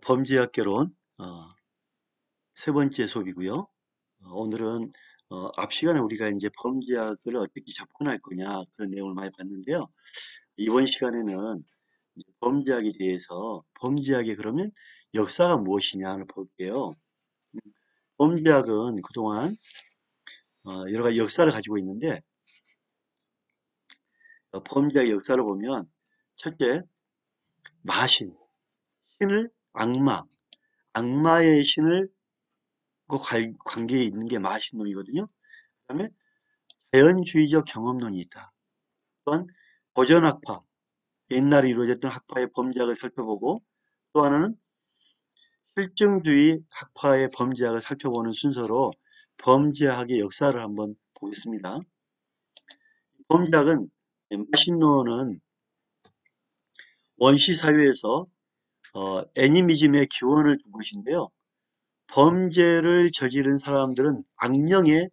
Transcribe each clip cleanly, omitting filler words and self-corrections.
범죄학 개론 세 번째 수업이고요. 오늘은 앞 시간에 우리가 이제 범죄학을 어떻게 접근할 거냐 그런 내용을 많이 봤는데요. 이번 시간에는 이제 범죄학에 대해서 범죄학의 그러면 역사가 무엇이냐를 볼게요. 범죄학은 그동안 여러 가지 역사를 가지고 있는데 범죄학의 역사를 보면 첫째 마신, 신을 악마의 신을 그 관계에 있는 게 마신론이거든요. 그다음에 자연주의적 경험론이 있다. 또한 고전학파, 옛날에 이루어졌던 학파의 범죄학을 살펴보고 또 하나는 실증주의 학파의 범죄학을 살펴보는 순서로 범죄학의 역사를 한번 보겠습니다. 범죄학은 마신론은 원시사회에서 애니미즘의 기원을 둔 것인데요. 범죄를 저지른 사람들은 악령에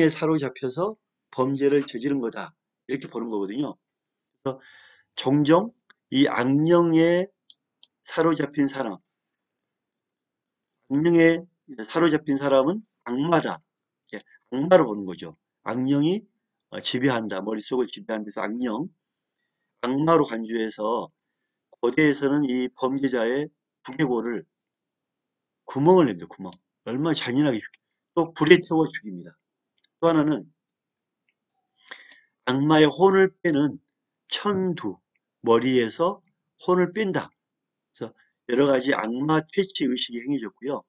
사로잡혀서 범죄를 저지른 거다. 이렇게 보는 거거든요. 그래서 종종 이 악령에 사로잡힌 사람, 악령에 사로잡힌 사람은 악마다. 이렇게 악마로 보는 거죠. 악령이 지배한다. 머릿속을 지배한다 해서 악마로 간주해서 고대에서는 이 범죄자의 두개골을 구멍을 냅니다. 구멍. 얼마나 잔인하게 또 불에 태워 죽입니다. 또 하나는 악마의 혼을 빼는 천두, 머리에서 혼을 뺀다. 그래서 여러 가지 악마 퇴치 의식이 행해졌고요.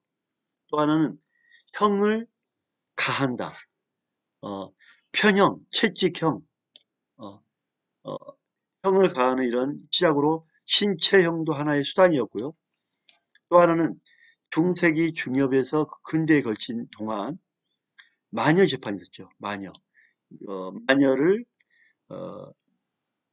또 하나는 형을 가한다. 편형, 채찍형, 어, 어, 형을 가하는 이런 시작으로 신체형도 하나의 수단이었고요. 또 하나는 중세기 중엽에서 근대에 걸친 동안 마녀 재판이 있었죠. 마녀를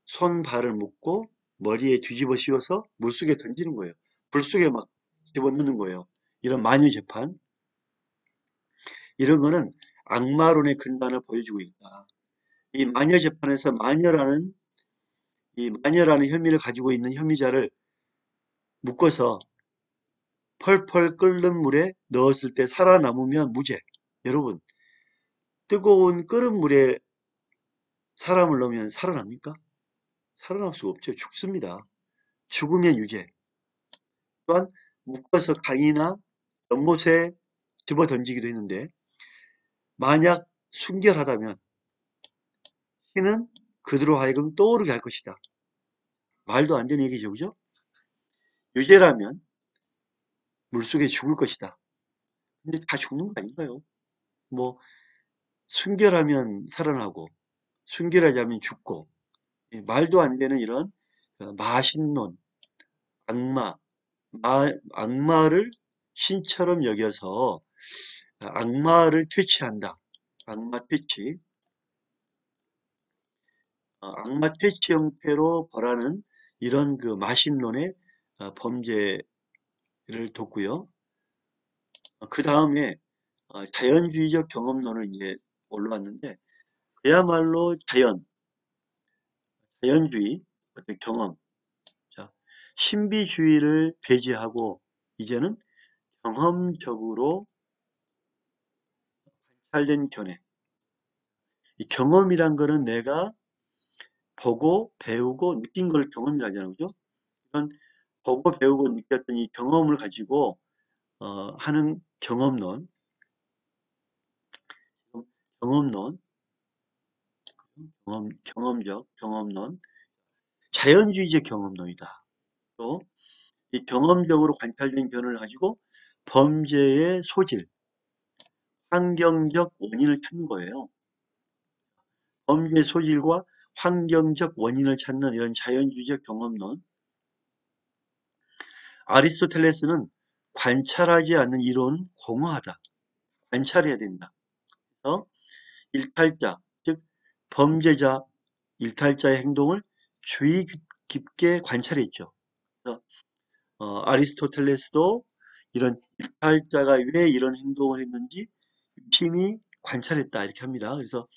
손 발을 묶고 머리에 뒤집어 씌워서 물속에 던지는 거예요. 불 속에 막 집어넣는 거예요. 이런 마녀 재판. 이런 거는 악마론의 근간을 보여주고 있다. 이 마녀 재판에서 마녀라는 혐의를 가지고 있는 혐의자를 묶어서 펄펄 끓는 물에 넣었을 때 살아남으면 무죄. 여러분, 뜨거운 끓은 물에 사람을 넣으면 살아납니까? 살아날 수가 없죠. 죽습니다. 죽으면 유죄. 또한 묶어서 강이나 연못에 집어 던지기도 했는데 만약 순결하다면 신은 그대로 하여금 떠오르게 할 것이다. 말도 안 되는 얘기죠. 그죠? 유죄라면 물속에 죽을 것이다. 근데 다 죽는 거 아닌가요? 뭐 순결하면 살아나고 순결하지 않으면 죽고 말도 안 되는 이런 마신론, 악마, 악마를 신처럼 여겨서 악마를 퇴치한다. 악마 퇴치. 악마 퇴치 형태로 벌하는 이런 그 마신론의 범죄를 뒀고요. 그 다음에 자연주의적 경험론을 이제 올라왔는데 그야말로 자연주의, 어떤 경험, 자, 신비주의를 배제하고 이제는 경험적으로 관찰된 견해. 이 경험이란 거는 내가 보고 배우고 느낀 걸 경험이라 하잖아요. 그죠? 이런 보고 배우고 느꼈던 이 경험을 가지고 하는 경험론, 경험적 경험론, 자연주의적 경험론이다. 또 이 경험적으로 관찰된 견해를 가지고 범죄의 소질, 환경적 원인을 찾는 거예요. 범죄의 소질과 환경적 원인을 찾는 이런 자연주의적 경험론. 아리스토텔레스는 관찰하지 않는 이론은 공허하다. 관찰해야 된다. 그래서 일탈자, 즉 범죄자, 일탈자의 행동을 주의 깊게 관찰했죠. 그래서 아리스토텔레스도 이런 일탈자가 왜 이런 행동을 했는지 유심히 관찰했다 이렇게 합니다. 그래서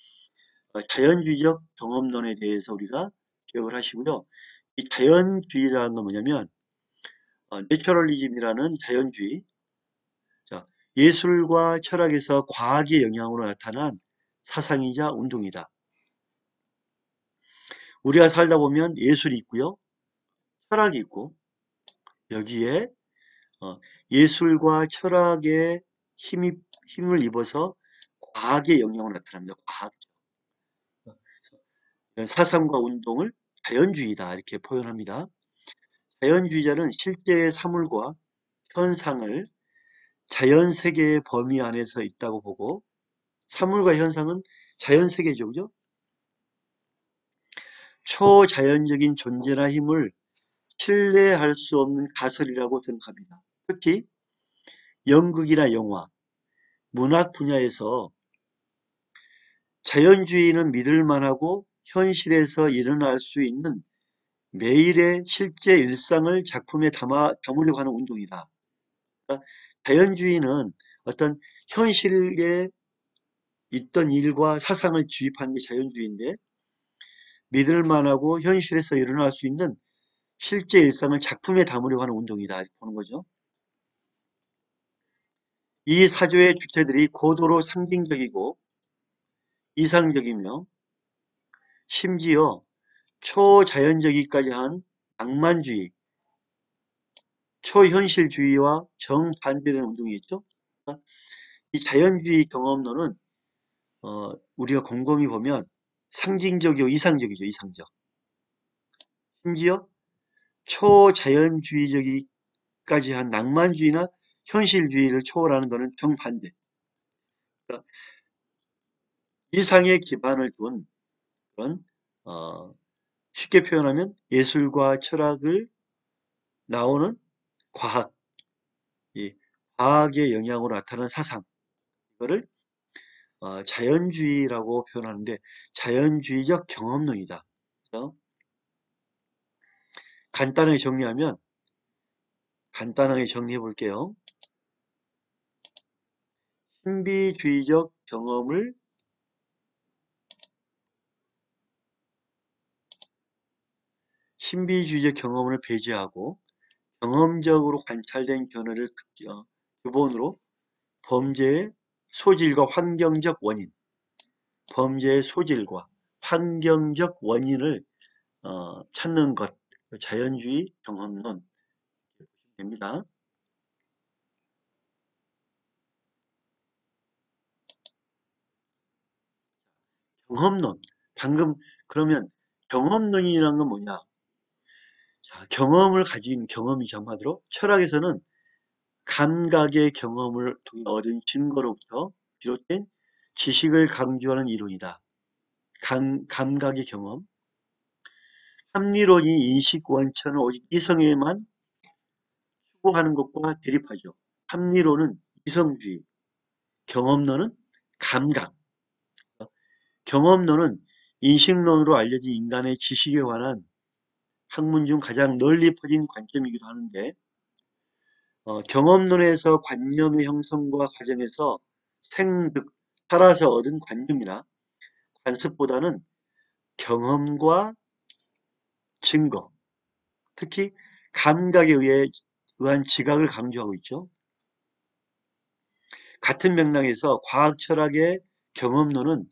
자연주의적 경험론에 대해서 우리가 기억을 하시고요. 이 자연주의라는 건 뭐냐면 내추럴리즘이라는 자연주의. 자, 예술과 철학에서 과학의 영향으로 나타난 사상이자 운동이다. 우리가 살다 보면 예술이 있고요. 철학이 있고 여기에 예술과 철학의 힘을 입어서 과학의 영향으로 나타납니다. 과학. 사상과 운동을 자연주의다 이렇게 표현합니다. 자연주의자는 실제의 사물과 현상을 자연세계의 범위 안에서 있다고 보고 사물과 현상은 자연세계죠. 그죠? 초자연적인 존재나 힘을 신뢰할 수 없는 가설이라고 생각합니다. 특히 연극이나 영화, 문학 분야에서 자연주의는 믿을 만하고 현실에서 일어날 수 있는 매일의 실제 일상을 작품에 담으려고 하는 운동이다. 그러니까 자연주의는 어떤 현실에 있던 일과 사상을 주입하는 게 자연주의인데 믿을 만하고 현실에서 일어날 수 있는 실제 일상을 작품에 담으려고 하는 운동이다 이렇게 보는 거죠. 이 사조의 주체들이 고도로 상징적이고 이상적이며 심지어 초자연적이기까지 한 낭만주의, 초현실주의와 정반대되는 운동이겠죠. 이 자연주의 경험론은 우리가 곰곰이 보면 상징적이고 이상적이죠. 이상적. 심지어 초자연주의적이까지 한 낭만주의나 현실주의를 초월하는 것은 정반대. 그러니까 이상의 기반을 둔 그런 쉽게 표현하면 예술과 철학을 나오는 과학, 이 과학의 영향으로 나타나는 사상, 이거를 자연주의라고 표현하는데 자연주의적 경험론이다. 그래서 간단하게 정리하면 간단하게 정리해 볼게요. 신비주의적 경험을 배제하고 경험적으로 관찰된 견해를 기본으로 범죄의 소질과 환경적 원인, 범죄의 소질과 환경적 원인을 찾는 것, 자연주의 경험론 됩니다. 경험론, 방금 그러면 경험론이라는 건 뭐냐? 자, 경험을 가진 경험이죠. 한마디로 철학에서는 감각의 경험을 통해 얻은 증거로부터 비롯된 지식을 강조하는 이론이다. 감각의 경험. 합리론이 인식 원천을 오직 이성에만 추구하는 것과 대립하죠. 합리론은 이성주의, 경험론은 감각. 경험론은 인식론으로 알려진 인간의 지식에 관한 학문 중 가장 널리 퍼진 관점이기도 하는데 경험론에서 관념의 형성과 과정에서 생득, 살아서 얻은 관념이나 관습보다는 경험과 증거, 특히 감각에 의한 지각을 강조하고 있죠. 같은 맥락에서 과학 철학의 경험론은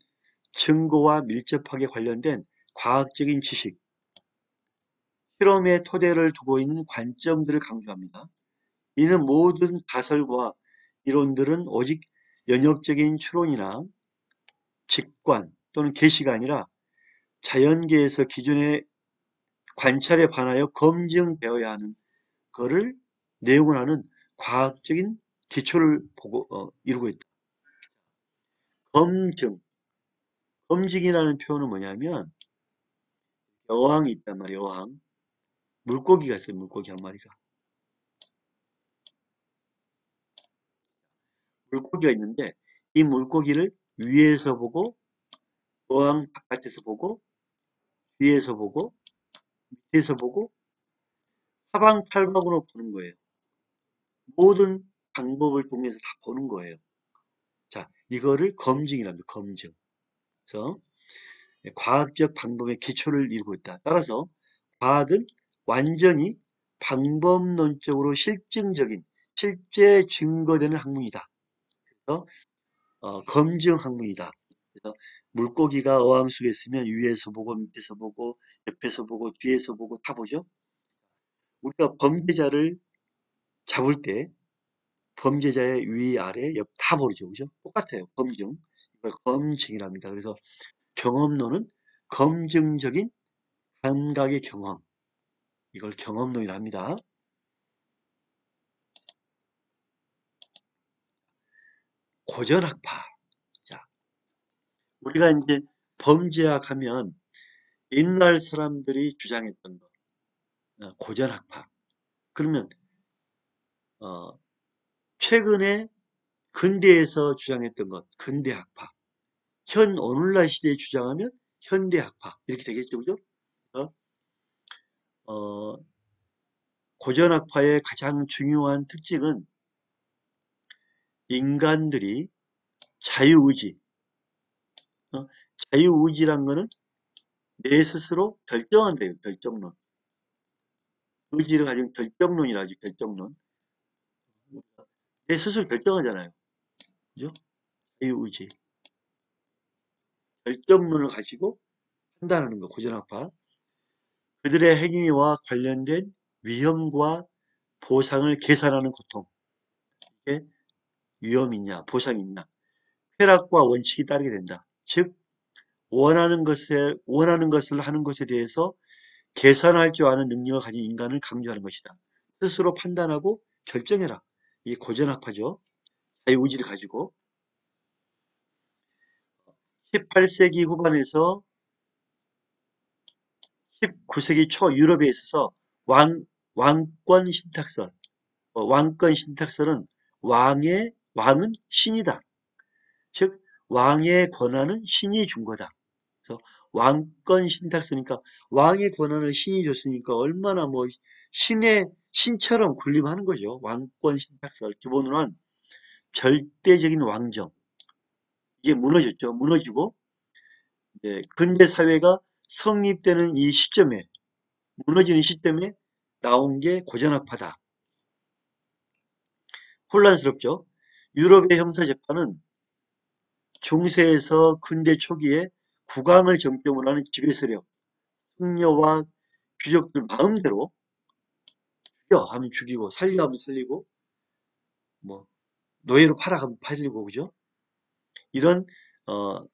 증거와 밀접하게 관련된 과학적인 지식, 실험의 토대를 두고 있는 관점들을 강조합니다. 이는 모든 가설과 이론들은 오직 연역적인 추론이나 직관 또는 계시가 아니라 자연계에서 기존의 관찰에 반하여 검증되어야 하는 것을 내용을 하는 과학적인 기초를 이루고 있다. 검증. 검증이라는 표현은 뭐냐면 여왕이 있단 말이에요. 여왕. 물고기가 있어요. 물고기 한 마리가. 물고기가 있는데 이 물고기를 위에서 보고 여왕 바깥에서 보고 뒤에서 보고 밑에서 보고 사방팔방으로 보는 거예요. 모든 방법을 통해서 다 보는 거예요. 자, 이거를 검증이랍니다. 검증. 그래서 과학적 방법의 기초를 이루고 있다. 따라서 과학은 완전히 방법론적으로 실증적인 실제 증거되는 학문이다. 그래서 검증 학문이다. 그래서 물고기가 어항 속에 있으면 위에서 보고 밑에서 보고 옆에서 보고 뒤에서 보고 다 보죠. 우리가 범죄자를 잡을 때 범죄자의 위, 아래, 옆 다 보죠. 그죠? 똑같아요. 검증. 이걸 검증이랍니다. 그래서 경험론은 검증적인 감각의 경험. 이걸 경험론이라 합니다. 고전학파. 자, 우리가 이제 범죄학 하면 옛날 사람들이 주장했던 거, 고전학파. 그러면 어, 최근에 근대에서 주장했던 것, 근대학파. 오늘날 시대에 주장하면 현대학파. 이렇게 되겠죠, 그죠? 그래서, 어, 고전학파의 가장 중요한 특징은 인간들이 자유의지, 어, 자유의지란 거는 내 스스로 결정한대요, 결정론. 의지를 가진 결정론이라지, 결정론. 내 스스로 결정하잖아요. 그죠? 자유의지. 결정론을 가지고 판단하는 거, 고전학파. 그들의 행위와 관련된 위험과 보상을 계산하는 고통. 이게 위험이 있냐, 보상이 있냐. 쾌락과 원칙이 따르게 된다. 즉, 원하는 것을 하는 것에 대해서 계산할 줄 아는 능력을 가진 인간을 강조하는 것이다. 스스로 판단하고 결정해라. 이 고전학파죠. 자유의지를 가지고 18세기 후반에서 19세기 초 유럽에 있어서 왕권 신탁설, 왕권 신탁설은 왕은 신이다. 즉 왕의 권한은 신이 준 거다. 그래서 왕권 신탁설이니까 왕의 권한을 신이 줬으니까 얼마나 뭐 신처럼 군림하는 거죠. 왕권 신탁설 기본으로 한 절대적인 왕정. 이게 무너졌죠. 무너지고 근대 사회가 성립되는 이 시점에 무너지는 시점에 나온 게 고전학파다. 혼란스럽죠. 유럽의 형사재판은 중세에서 근대 초기에 국왕을 정점으로 하는 지배세력, 승려와 귀족들 마음대로 죽여 하면 죽이고 살려 하면 살리고 뭐 노예로 팔아 하면 팔리고 그죠? 이런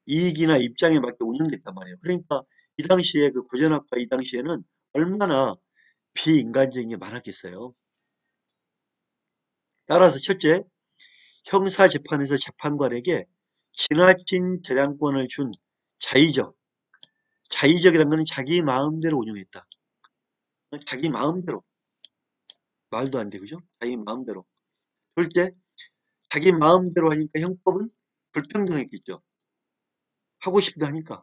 이익이나 입장에 맞게 운영됐단 말이에요. 그러니까 이 당시에 그 고전학파 이 당시에는 얼마나 비인간적인 게 많았겠어요. 따라서 첫째, 형사재판에서 재판관에게 지나친 재량권을 준 자의적, 자의적이라는 것은 자기 마음대로 운영했다. 자기 마음대로. 말도 안 돼, 그죠? 자기 마음대로. 둘째, 자기 마음대로 하니까 형법은 불평등했겠죠. 하고 싶다 하니까.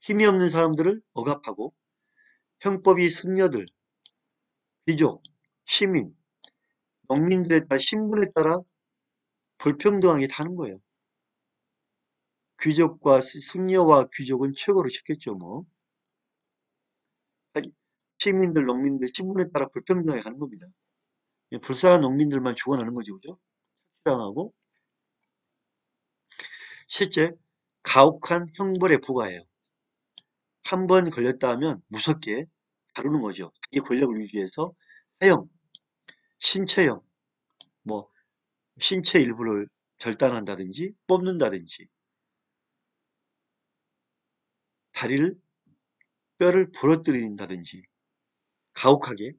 힘이 없는 사람들을 억압하고 형법이 승려들, 귀족, 시민, 농민들에 따라 신분에 따라 불평등하게 다는 거예요. 귀족과 승려와 귀족은 최고로 쳤겠죠, 뭐. 시민들, 농민들 신분에 따라 불평등하게 가는 겁니다. 불쌍한 농민들만 죽어나는 거죠, 그죠? 착취당하고. 실제 가혹한 형벌에 부과해요. 한 번 걸렸다 하면 무섭게 다루는 거죠. 이 권력을 유지해서 사형, 신체형, 뭐 신체 일부를 절단한다든지 뽑는다든지 다리를 뼈를 부러뜨린다든지 가혹하게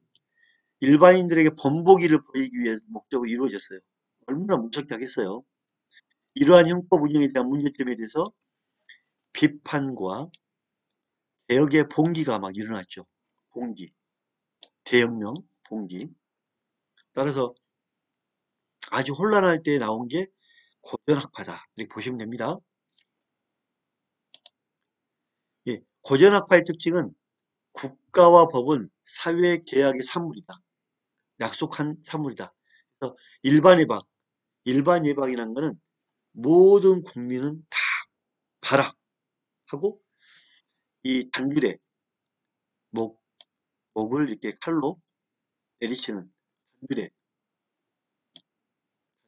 일반인들에게 본보기를 보이기 위해 목적으로 이루어졌어요. 얼마나 무섭게 하겠어요. 이러한 형법 운영에 대한 문제점에 대해서 비판과 개혁의 봉기가 막 일어났죠. 봉기, 대혁명, 봉기. 따라서 아주 혼란할 때 나온 게 고전학파다. 이렇게 보시면 됩니다. 예, 고전학파의 특징은 국가와 법은 사회 계약의 산물이다. 약속한 산물이다. 그래서 일반 예방이라는 것은 모든 국민은 다 봐라 하고 이 단규대 목을 이렇게 칼로 내리치는 단두대,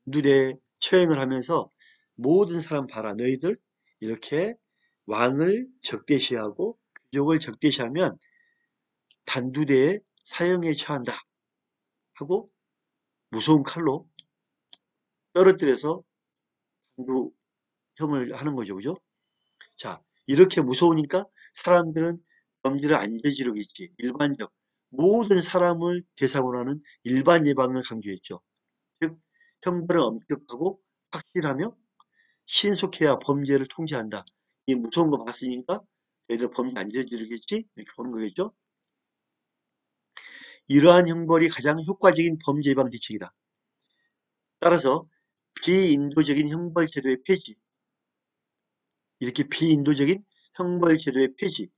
단두대 처형을 하면서 모든 사람 봐라. 너희들 이렇게 왕을 적대시하고 귀족을 적대시하면 단두대에 사형에 처한다 하고 무서운 칼로 떨어뜨려서 단두형을 하는 거죠. 그죠? 자, 이렇게 무서우니까 사람들은 범죄를 안 저지르겠지. 일반적 모든 사람을 대상으로 하는 일반 예방을 강조했죠. 즉, 형벌은 엄격하고 확실하며 신속해야 범죄를 통제한다. 이 무서운 거 봤으니까 얘들 범죄 안 저지르겠지? 이렇게 보는 거겠죠. 이러한 형벌이 가장 효과적인 범죄 예방 대책이다. 따라서 비인도적인 형벌 제도의 폐지, 이렇게 비인도적인 형벌 제도의 폐지,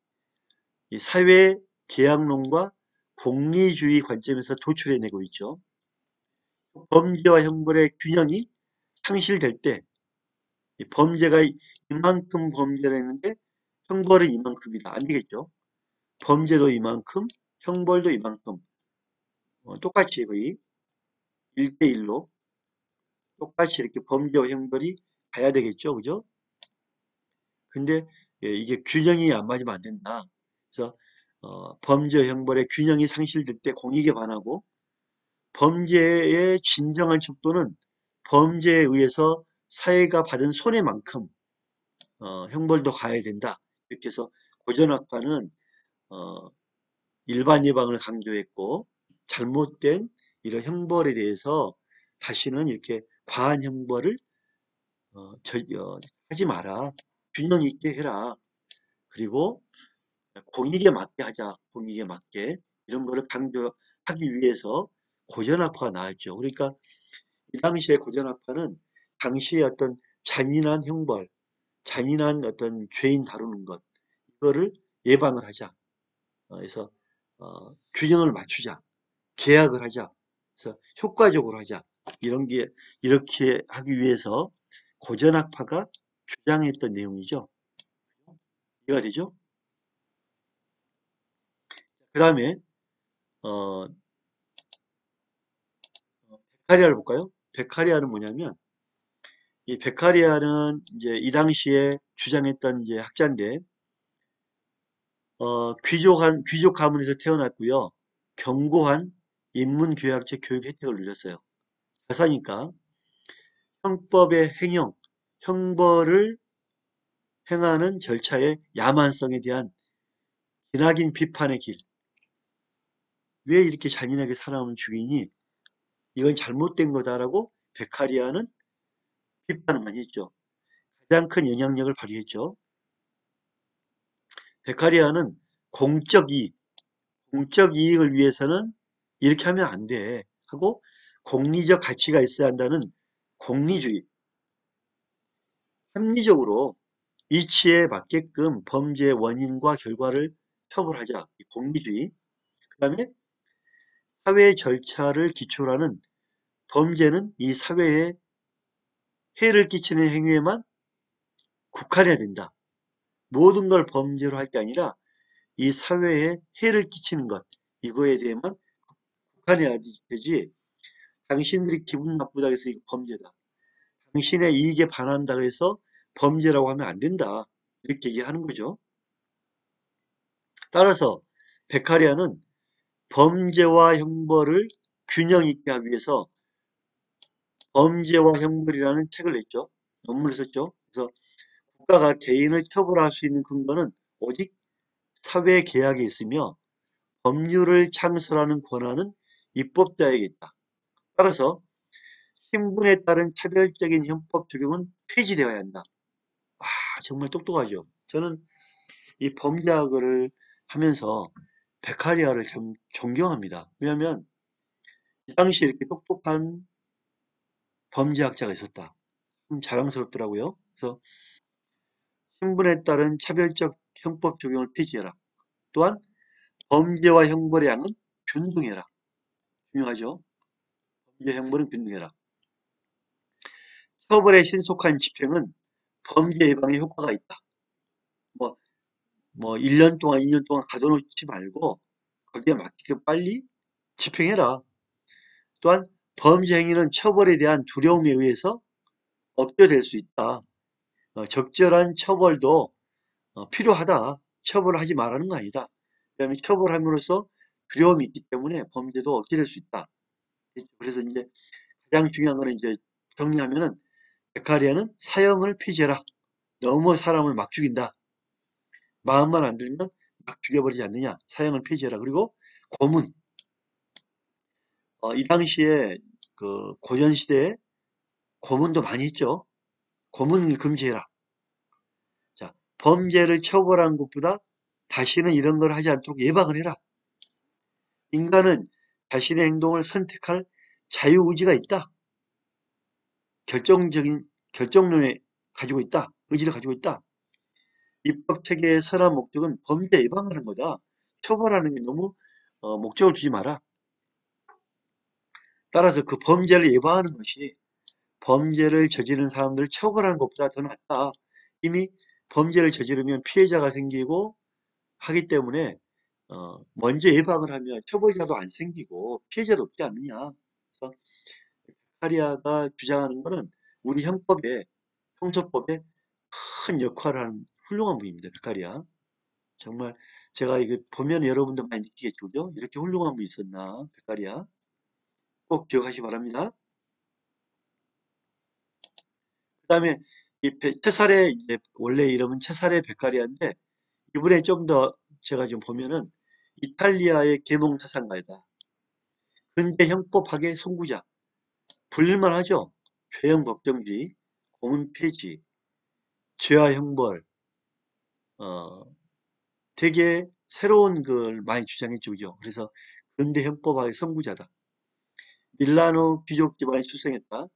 이 사회 계약론과 공리주의 관점에서 도출해내고 있죠. 범죄와 형벌의 균형이 상실될 때 범죄가 이만큼 범죄를 했는데 형벌은 이만큼이다. 안 되겠죠. 범죄도 이만큼, 형벌도 이만큼 똑같이 거의 1대1로 똑같이 이렇게 범죄와 형벌이 가야 되겠죠. 그죠? 근데 이게 균형이 안 맞으면 안 된다. 그래서 범죄와 형벌의 균형이 상실될 때 공익에 반하고 범죄의 진정한 척도는 범죄에 의해서 사회가 받은 손해만큼 형벌도 가야 된다. 이렇게 해서 고전학파는 어, 일반 예방을 강조했고 잘못된 이런 형벌에 대해서 다시는 이렇게 과한 형벌을 하지 마라. 균형 있게 해라. 그리고 공익에 맞게 하자. 공익에 맞게. 이런 거를 강조하기 위해서 고전학파가 나왔죠. 그러니까 이 당시에 고전학파는 당시의 어떤 잔인한 형벌, 잔인한 어떤 죄인 다루는 것, 이거를 예방을 하자. 그래서 균형을 맞추자. 계약을 하자. 그래서 효과적으로 하자. 이런 게 이렇게 하기 위해서 고전학파가 주장했던 내용이죠. 이해가 되죠? 그 다음에 어, 베카리아를 볼까요? 베카리아는 뭐냐면 이 베카리아는 이제 이 당시에 주장했던 이제 학자인데 귀족 가문에서 태어났고요. 견고한 인문교양제 교육 혜택을 누렸어요. 가사니까 형법의 행형, 형벌을 행하는 절차의 야만성에 대한 기나긴 비판의 길. 왜 이렇게 잔인하게 사람을 죽이니? 이건 잘못된 거다라고 베카리아는 비판을 많이 했죠. 가장 큰 영향력을 발휘했죠. 베카리아는 공적 이익을 위해서는 이렇게 하면 안 돼. 하고 공리적 가치가 있어야 한다는 공리주의, 합리적으로 이치에 맞게끔 범죄의 원인과 결과를 처벌하자. 공리주의. 그 다음에 사회 절차를 기초로 하는 범죄는 이 사회에 해를 끼치는 행위에만 국한해야 된다. 모든 걸 범죄로 할 게 아니라 이 사회에 해를 끼치는 것, 이거에 대해만 국한해야 되지. 당신들이 기분 나쁘다고 해서 이거 범죄다. 당신의 이익에 반한다고 해서 범죄라고 하면 안 된다. 이렇게 얘기하는 거죠. 따라서 베카리아는 범죄와 형벌을 균형 있게 하기 위해서 범죄와 형벌이라는 책을 냈죠. 논문을 썼죠. 그래서 국가가 개인을 처벌할 수 있는 근거는 오직 사회 계약에 있으며 법률을 창설하는 권한은 입법자에게 있다. 따라서 신분에 따른 차별적인 형법 적용은 폐지되어야 한다. 아, 정말 똑똑하죠. 저는 이 범죄학을 하면서 베카리아를 참 존경합니다. 왜냐하면 이 당시에 이렇게 똑똑한 범죄학자가 있었다. 좀 자랑스럽더라고요. 그래서 신분에 따른 차별적 형법 적용을 폐지해라. 또한 범죄와 형벌의 양은 균등해라. 중요하죠. 범죄 형벌은 균등해라. 처벌의 신속한 집행은 범죄 예방에 효과가 있다. 뭐, 1년 동안, 2년 동안 가둬놓지 말고 거기에 맞게 빨리 집행해라. 또한 범죄 행위는 처벌에 대한 두려움에 의해서 억제될 수 있다. 적절한 처벌도 필요하다. 처벌을 하지 말라는 거 아니다. 그다음에 처벌함으로써 두려움이 있기 때문에 범죄도 억제될 수 있다. 그래서 이제 가장 중요한 거는 이제 정리하면은 베카리아는 사형을 폐지해라. 너무 사람을 막 죽인다. 마음만 안 들면 막 죽여버리지 않느냐. 사형을 폐지해라. 그리고 고문. 이 당시에 그 고전 시대에 고문도 많이 했죠. 고문을 금지해라. 자, 범죄를 처벌하는 것보다 다시는 이런 걸 하지 않도록 예방을 해라. 인간은 자신의 행동을 선택할 자유의지가 있다. 결정적인 결정론을 가지고 있다. 의지를 가지고 있다. 입법 체계의 선한 목적은 범죄 예방하는 거다. 처벌하는 게 너무 목적을 두지 마라. 따라서 그 범죄를 예방하는 것이 범죄를 저지른 사람들을 처벌하는 것보다 더 낫다. 이미 범죄를 저지르면 피해자가 생기고 하기 때문에 먼저 예방을 하면 처벌자도 안 생기고 피해자도 없지 않느냐. 그래서 카리아가 주장하는 것은 우리 형법에 형소법에 큰 역할을 하는 훌륭한 분입니다. 베카리아. 정말 제가 이거 보면 여러분도 많이 느끼겠죠. 그죠? 이렇게 훌륭한 분이 있었나. 베카리아. 꼭 기억하시기 바랍니다. 그 다음에 이 체사레, 이제 원래 이름은 체사레 베카리아인데 이분에 좀 더 제가 좀 보면은 이탈리아의 계몽 사상가이다. 근대 형법학의 선구자. 불릴만하죠. 죄형 법정주의, 고문 폐지, 죄와 형벌, 어, 되게 새로운 걸 많이 주장했죠. 그죠? 그래서 근대 형법학의 선구자다. 밀라노 귀족 집안에 출생했다.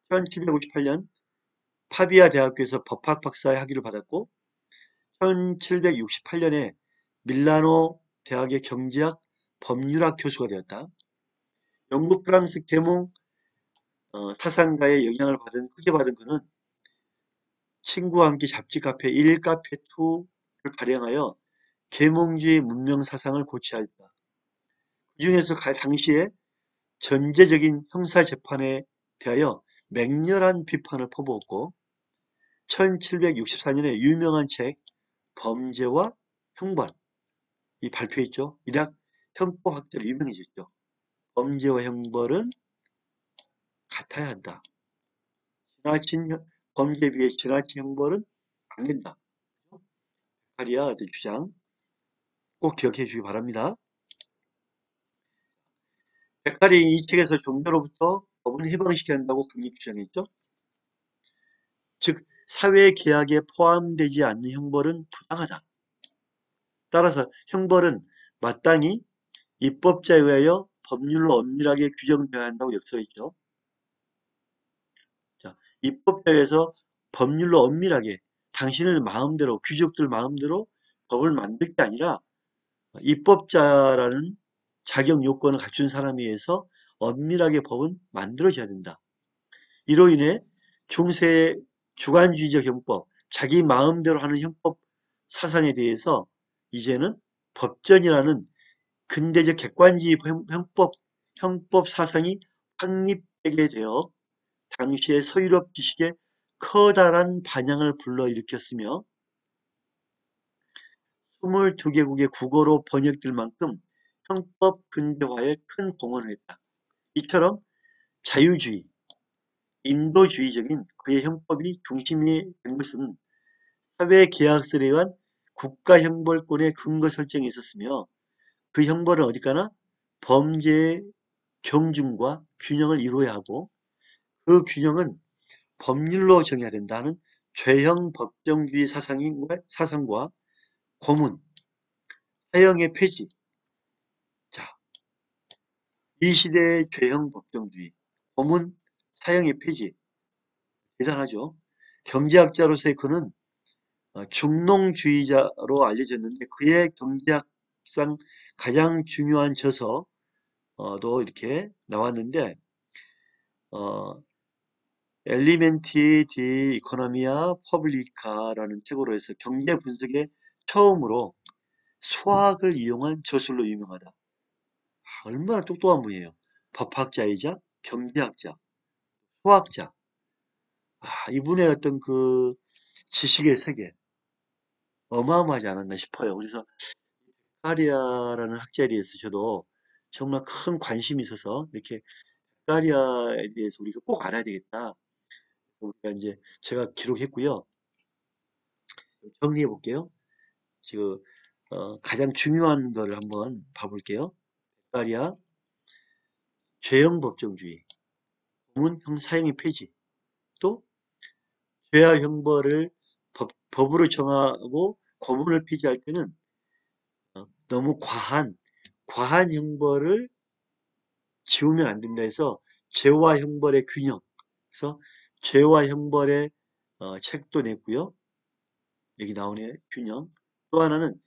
1758년 파비아 대학교에서 법학 박사의 학위를 받았고 1768년에 밀라노 대학의 경제학 법률학 교수가 되었다. 영국 프랑스 계몽 타상가의 영향을 크게 받은 그는 친구와 함께 잡지 카페 1 카페 2를 발행하여 계몽주의 문명 사상을 고취하였다. 그 중에서 당시에 전제적인 형사 재판에 대하여 맹렬한 비판을 퍼부었고 1764년에 유명한 책 범죄와 형벌 이 발표했죠. 이락 형법학자로 유명해졌죠. 범죄와 형벌은 같아야 한다. 지나친 범죄에 비해 지나친 형벌은 안 된다. 파리아 주장 꼭 기억해 주시기 바랍니다. 베카리 이 책에서 종교로부터 법을 해방시켜야 한다고 강력 주장했죠. 즉 사회 계약에 포함되지 않는 형벌은 부당하다. 따라서 형벌은 마땅히 입법자에 의하여 법률로 엄밀하게 규정되어야 한다고 역설했죠. 자, 입법자에서 법률로 엄밀하게 당신을 마음대로 귀족들 마음대로 법을 만들 게 아니라 입법자라는 자격 요건을 갖춘 사람에 의해서 엄밀하게 법은 만들어져야 된다. 이로 인해 중세의 주관주의적 형법, 자기 마음대로 하는 형법 사상에 대해서 이제는 법전이라는 근대적 객관주의 형법 사상이 확립되게 되어 당시의 서유럽 지식에 커다란 반향을 불러일으켰으며 22개국의 국어로 번역될 만큼 형법 근대화에 큰 공헌을 했다. 이처럼 자유주의, 인도주의적인 그의 형법이 중심이 된 것은 사회계약설에 의한 국가형벌권의 근거 설정에 있었으며 그 형벌은 어디까나 범죄의 경중과 균형을 이루어야 하고 그 균형은 법률로 정해야 된다는 죄형 법정주의 사상과 고문, 사형의 폐지. 자, 이 시대의 죄형 법정주의, 고문, 사형의 폐지. 대단하죠. 경제학자로서의 그는 중농주의자로 알려졌는데 그의 경제학상 가장 중요한 저서도 이렇게 나왔는데 어, 엘리멘티 디 이코노미아 퍼블리카라는 책으로 해서 경제 분석에 처음으로 수학을 이용한 저술로 유명하다. 얼마나 똑똑한 분이에요. 법학자이자 경제학자, 수학자. 이분의 어떤 그 지식의 세계 어마어마하지 않았나 싶어요. 그래서 베카리아라는 학자에 대해서 저도 정말 큰 관심이 있어서 이렇게 베카리아에 대해서 우리가 꼭 알아야 되겠다. 우리가 이제 제가 기록했고요. 정리해 볼게요. 지금 가장 중요한 거를 한번 봐볼게요. 베카리아 죄형 법정주의, 고문 형사형의 폐지, 또 죄와 형벌을 법으로 정하고 고문을 폐지할 때는 너무 과한 형벌을 지우면 안 된다 해서 죄와 형벌의 균형. 그래서 죄와 형벌의 책도 냈고요. 여기 나오네 균형. 또 하나는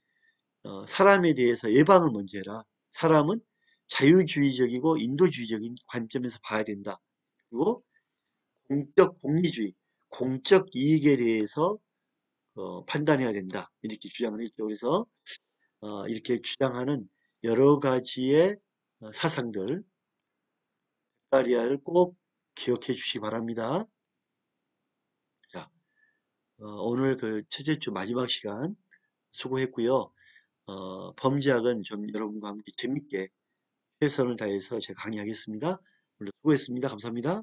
사람에 대해서 예방을 먼저 해라. 사람은 자유주의적이고 인도주의적인 관점에서 봐야 된다. 그리고 공적 복리주의, 공적 이익에 대해서 판단해야 된다. 이렇게 주장을 했죠. 그래서 이렇게 주장하는 여러 가지의 사상들, 베카리아를 꼭 기억해 주시기 바랍니다. 자, 오늘 그 첫째 주 마지막 시간 수고했고요. 범죄학은 좀 여러분과 함께 재밌게 최선을 다해서 제가 강의하겠습니다. 오늘 수고했습니다. 감사합니다.